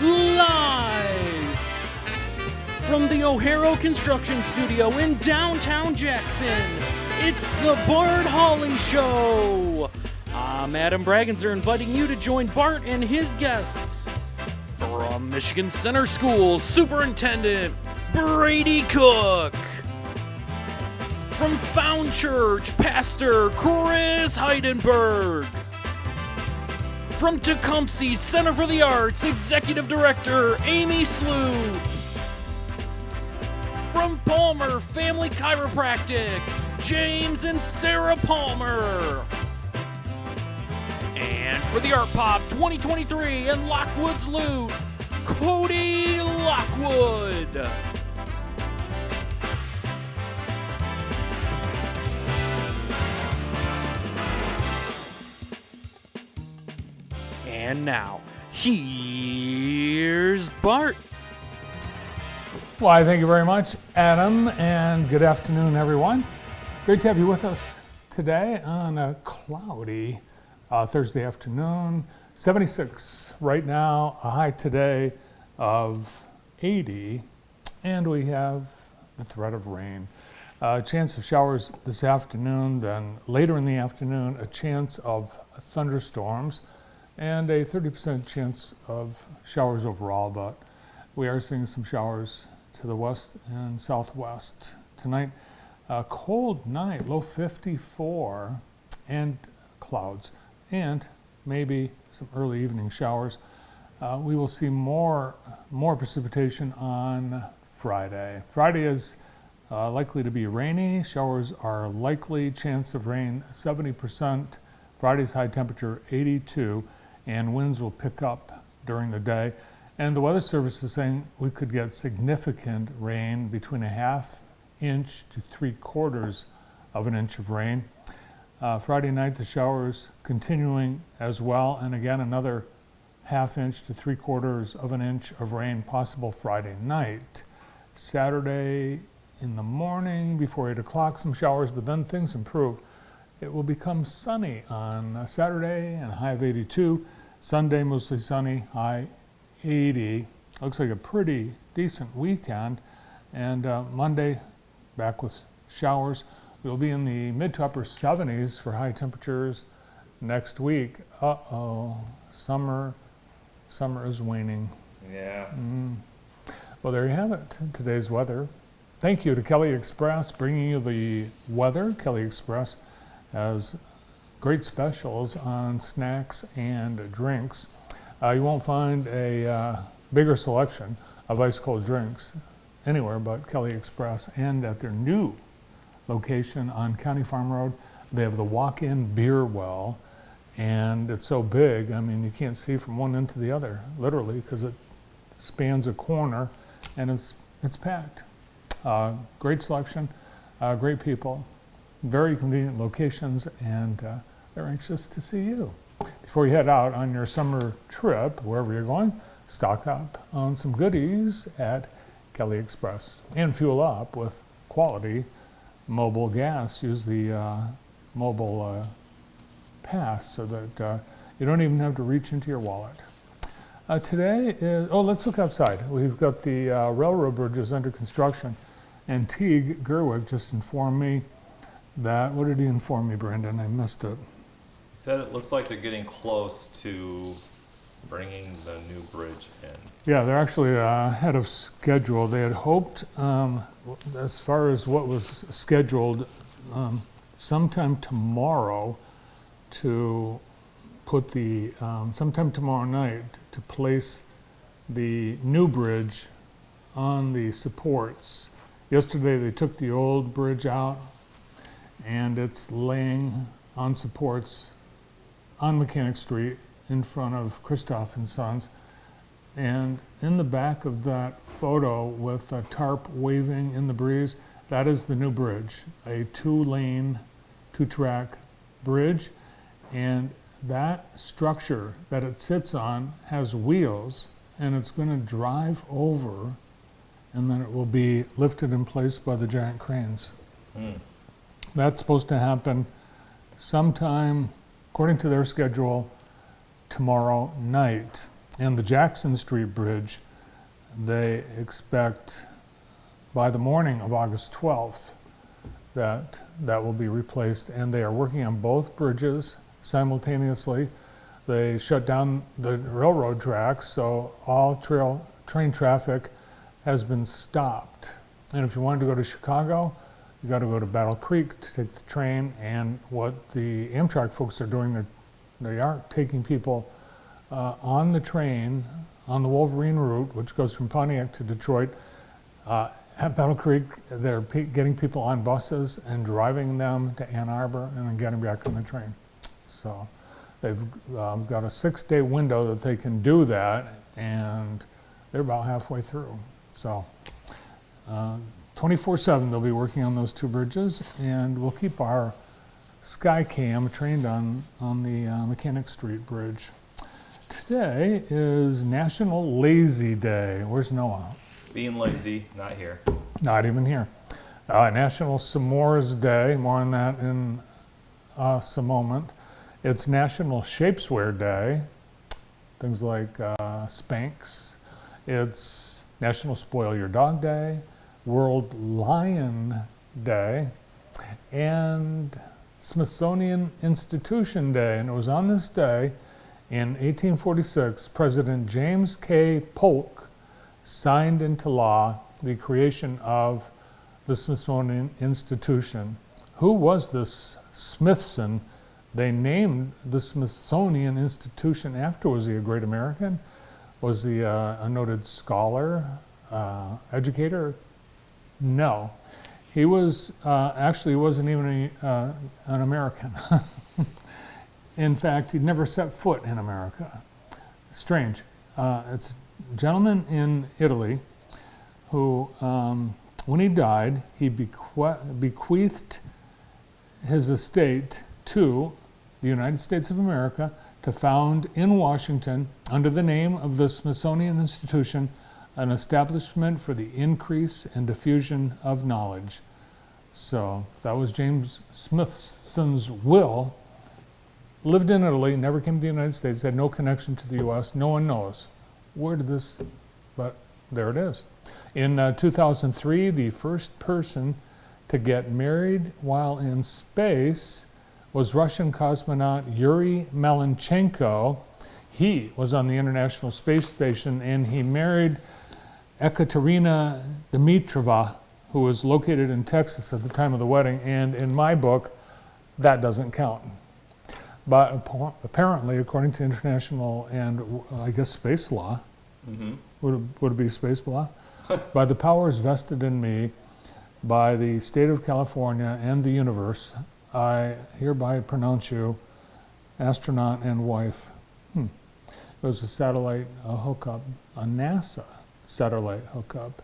Live from the O'Hara Construction Studio in downtown Jackson, it's the Bart Hawley Show. I'm Adam Bragginser, inviting you to join Bart and his guests. From Michigan Center School, Superintendent Brady Cook. From Found Church, Pastor Chris Heidenberg. From Tecumseh Center for the Arts, Executive Director Amy Sloot. From Palmer Family Chiropractic, James and Sarah Palmer. And for the Art Pop 2023 and Lockwood's Loot, Cody Lockwood. And now, here's Bart. Why, thank you very much, Adam, and good afternoon, everyone. Great to have you with us today on a cloudy Thursday afternoon. 76 right now, a high today of 80, and we have the threat of rain. A chance of showers this afternoon, then later in the afternoon, a chance of thunderstorms, and a 30% chance of showers overall, but we are seeing some showers to the west and southwest tonight. A cold night, low 54, and clouds, and maybe some early evening showers. We will see more precipitation on Friday. Friday is likely to be rainy. Showers are likely. Chance of rain 70%. Friday's high temperature 82, and winds will pick up during the day. And the Weather Service is saying we could get significant rain, between a half inch to 3/4 of an inch of rain. Friday night, the showers continuing as well, and again another half inch to 3/4 of an inch of rain possible Friday night. Saturday in the morning before 8 o'clock, some showers, but then things improve. It will become sunny on Saturday and a high of 82. Sunday mostly sunny, high 80. Looks like a pretty decent weekend. And Monday back with showers. We'll be in the mid to upper 70s for high temperatures next week. Summer is waning. Yeah. Well, there you have it, today's weather. Thank you to Kelly Express bringing you the weather. Kelly Express has great specials on snacks and drinks. You won't find a bigger selection of ice cold drinks anywhere but Kelly Express, and at their new location on County Farm Road, they have the walk-in beer well, and it's so big, I mean, you can't see from one end to the other, literally, because it spans a corner, and it's packed. Great selection, great people, very convenient locations, and they're anxious to see you. Before you head out on your summer trip, wherever you're going, stock up on some goodies at Kelly Express and fuel up with quality mobile gas. Use the mobile pass so that you don't even have to reach into your wallet. Today is, let's look outside. We've got the railroad bridges under construction, and Teague Gerwig just informed me that, what did he inform me, Brandon? I missed it. He said it looks like they're getting close to bringing the new bridge in. Yeah, they're actually ahead of schedule. They had hoped, as far as what was scheduled, sometime tomorrow to put the, sometime tomorrow night to place the new bridge on the supports. Yesterday they took the old bridge out, and it's laying on supports on Mechanic Street in front of Christoph and Sons. And in the back of that photo with a tarp waving in the breeze, that is the new bridge, a 2-lane, 2-track bridge. And that structure that it sits on has wheels, and it's going to drive over, and then it will be lifted in place by the giant cranes. That's supposed to happen sometime, according to their schedule, tomorrow night. And the Jackson Street Bridge, they expect by the morning of August 12th that will be replaced. And they are working on both bridges simultaneously. They shut down the railroad tracks, so all train traffic has been stopped. And if you wanted to go to Chicago, you got to go to Battle Creek to take the train. And what the Amtrak folks are doing, they are taking people on the train on the Wolverine route, which goes from Pontiac to Detroit. At Battle Creek, they're getting people on buses and driving them to Ann Arbor and then getting back on the train. So they've got a 6-day window that they can do that, and they're about halfway through. So 24/7 they'll be working on those two bridges, and we'll keep our Skycam trained on the Mechanic Street Bridge. Today is National Lazy Day. Where's Noah? Being lazy, not here. Not even here. National S'mores Day. More on that in a moment. It's National Shapeswear Day. Things like Spanx. It's National Spoil Your Dog Day. World Lion Day. And Smithsonian Institution Day. And it was on this day in 1846, President James K. Polk signed into law the creation of the Smithsonian Institution. Who was this Smithson? They named the Smithsonian Institution after. Was he a great American? Was he a noted scholar, educator? No. He was, actually, he wasn't even an American. In fact, he'd never set foot in America. Strange. It's a gentleman in Italy who, when he died, he bequeathed his estate to the United States of America to found in Washington, under the name of the Smithsonian Institution, an establishment for the increase and diffusion of knowledge. So that was James Smithson's will. Lived in Italy, never came to the United States, had no connection to the U.S. No one knows where did this, but there it is. In 2003, the first person to get married while in space was Russian cosmonaut Yuri Malenchenko. He was on the International Space Station, and he married Ekaterina Dimitrova, who was located in Texas at the time of the wedding, and in my book, that doesn't count. But apparently, according to international and I guess space law, would it be space law? By the powers vested in me by the state of California and the universe, I hereby pronounce you astronaut and wife. It was a satellite hookup, a NASA satellite hookup.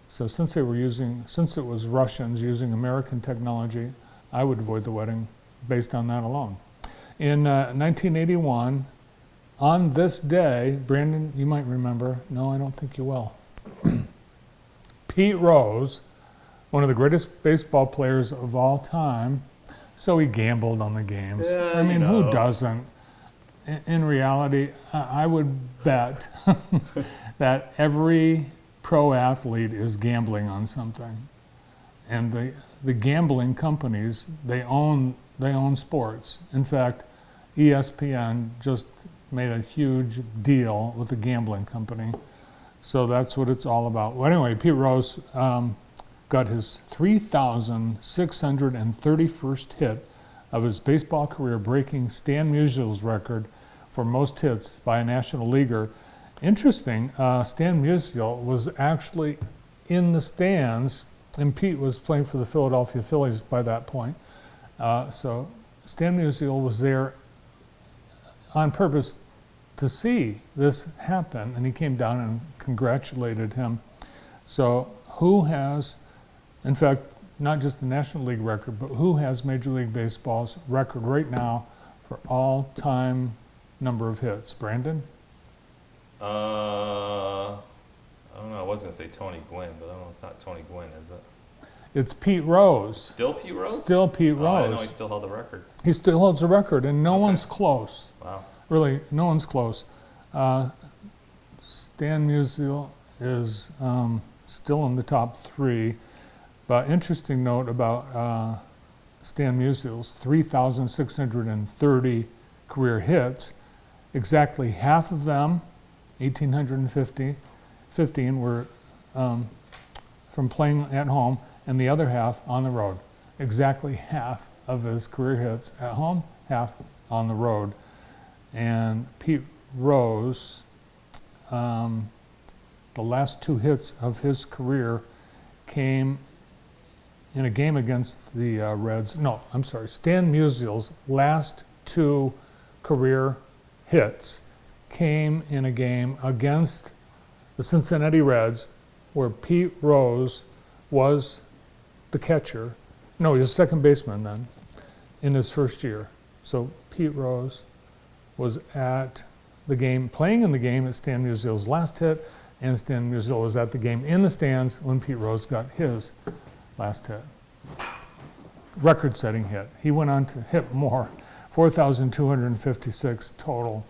So since it was Russians using American technology, I would avoid the wedding based on that alone. In 1981, on this day, Brandon, you might remember, no, I don't think you will. Pete Rose, one of the greatest baseball players of all time, so he gambled on the games. Yeah, I mean, who doesn't? In reality, I would bet that every pro athlete is gambling on something. And the gambling companies, they own sports. In fact, ESPN just made a huge deal with the gambling company. So that's what it's all about. Well, anyway, Pete Rose got his 3,631st hit of his baseball career, breaking Stan Musial's record for most hits by a National Leaguer. Interesting, Stan Musial was actually in the stands, and Pete was playing for the Philadelphia Phillies by that point. So Stan Musial was there on purpose to see this happen, and he came down and congratulated him. So who has, in fact, not just the National League record, but who has Major League Baseball's record right now for all-time number of hits? Brandon? I don't know. I was going to say Tony Gwynn, but I don't know. It's not Tony Gwynn, is it? It's Pete Rose. Still Pete Rose? Still Pete Rose. I know he still held the record. He still holds the record, and no one's close. Wow. Really, no one's close. Stan Musial is still in the top 3, but interesting note about Stan Musial's 3,630 career hits, exactly half of them, 1,815, were from playing at home, and the other half on the road. Exactly half of his career hits at home, half on the road. And Pete Rose, the last 2 hits of his career came in a game against the Reds. No, I'm sorry. Stan Musial's last 2 career hits came in a game against the Cincinnati Reds, where Pete Rose was the catcher. No, he was second baseman then in his first year. So Pete Rose was at the game, playing in the game at Stan Musial's last hit, and Stan Musial was at the game in the stands when Pete Rose got his last hit. Record-setting hit. He went on to hit more, 4,256 total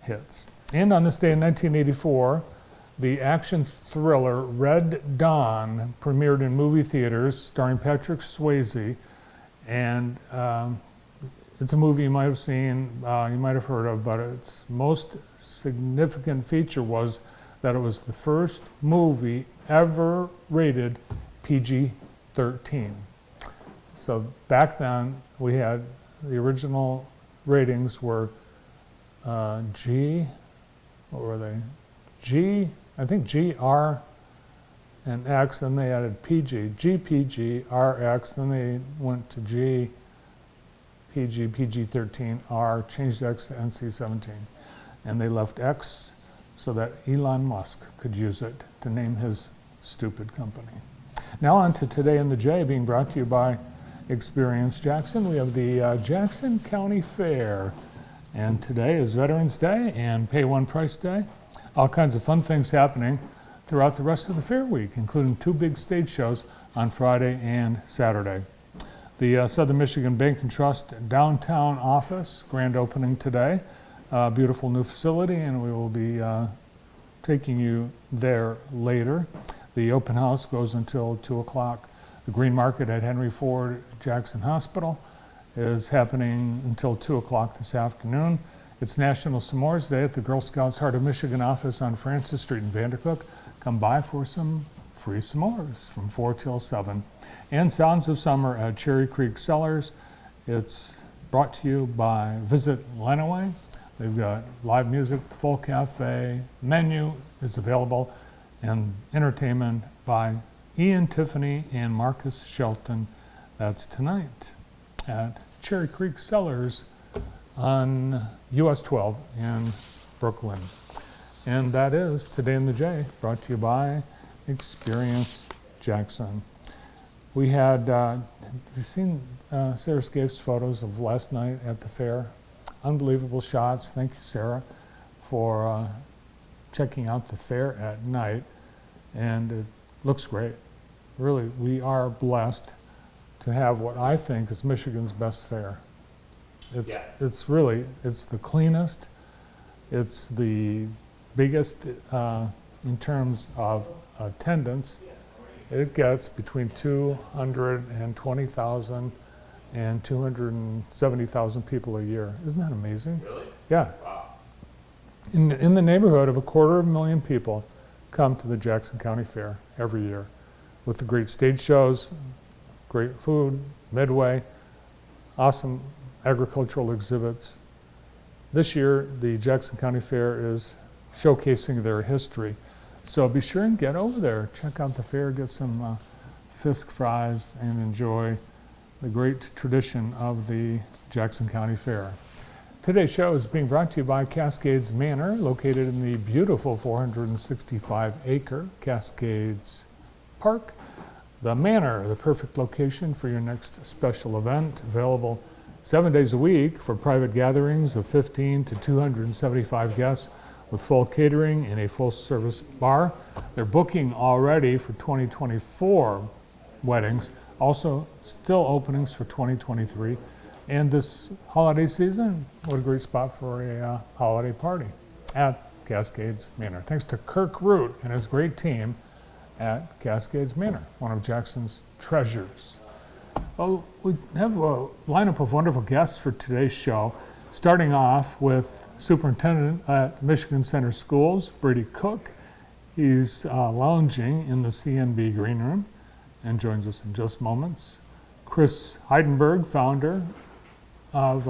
hits. And on this day in 1984, the action thriller Red Dawn premiered in movie theaters starring Patrick Swayze, and it's a movie you might have seen, you might have heard of, but its most significant feature was that it was the first movie ever rated PG-13. So back then, we had the original ratings were G, what were they? G, I think G, R, and X, then they added PG, GPG, RX, then they went to G, PG, PG-13, R, changed X to NC-17. And they left X so that Elon Musk could use it to name his stupid company. Now on to Today in the J, being brought to you by Experience Jackson. We have the Jackson County Fair. And today is Veterans Day and Pay One Price Day. All kinds of fun things happening throughout the rest of the fair week, including 2 big stage shows on Friday and Saturday. The Southern Michigan Bank and Trust downtown office, grand opening today. Beautiful new facility, and we will be taking you there later. The open house goes until 2 o'clock. The Green Market at Henry Ford Jackson Hospital is happening until 2 o'clock this afternoon. It's National S'mores Day at the Girl Scouts Heart of Michigan office on Francis Street in Vandercook. Come by for some free s'mores from 4 till 7. And Sounds of Summer at Cherry Creek Cellars. It's brought to you by Visit Lenawee. They've got live music, full cafe, menu is available, and entertainment by Ian Tiffany and Marcus Shelton. That's tonight at Cherry Creek Cellars on US 12 in Brooklyn. And that is Today in the J, brought to you by Experience Jackson. We had, have you seen Sarah Scape's photos of last night at the fair? Unbelievable shots. Thank you, Sarah, for checking out the fair at night. And it looks great. Really, we are blessed to have what I think is Michigan's best fair. It's really, it's the cleanest, it's the biggest in terms of attendance. It gets between 220,000 and 270,000 people a year. Isn't that amazing? Really? Yeah. Wow. In the neighborhood of 250,000 people come to the Jackson County Fair every year with the great stage shows, great food, midway, awesome agricultural exhibits. This year, the Jackson County Fair is showcasing their history. So be sure and get over there, check out the fair, get some Fisk fries, and enjoy the great tradition of the Jackson County Fair. Today's show is being brought to you by Cascades Manor, located in the beautiful 465-acre Cascades Park. The Manor, the perfect location for your next special event, available 7 days a week for private gatherings of 15 to 275 guests with full catering and a full-service bar. They're booking already for 2024 weddings, also still openings for 2023. And this holiday season, what a great spot for a holiday party at Cascades Manor. Thanks to Kirk Root and his great team at Cascades Manor, one of Jackson's treasures. Well, we have a lineup of wonderful guests for today's show, starting off with Superintendent at Michigan Center Schools, Brady Cook. He's lounging in the CNB Green Room and joins us in just moments. Chris Heidenberg, founder of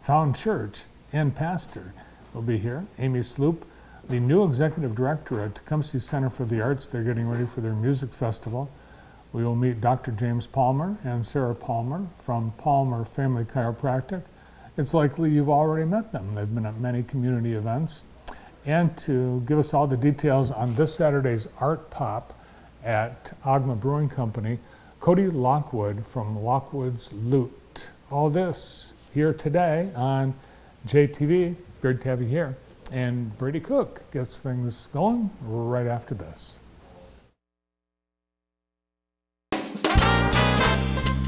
Found Church and pastor, will be here. Amy Sloop, the new executive director at Tecumseh Center for the Arts. They're getting ready for their music festival. We will meet Dr. James Palmer and Sarah Palmer from Palmer Family Chiropractic. It's likely you've already met them. They've been at many community events. And to give us all the details on this Saturday's Art Pop at Agma Brewing Company, Cody Lockwood from Lockwood's Loot. All this here today on JTV. Great to have you here. And Brady Cook gets things going right after this.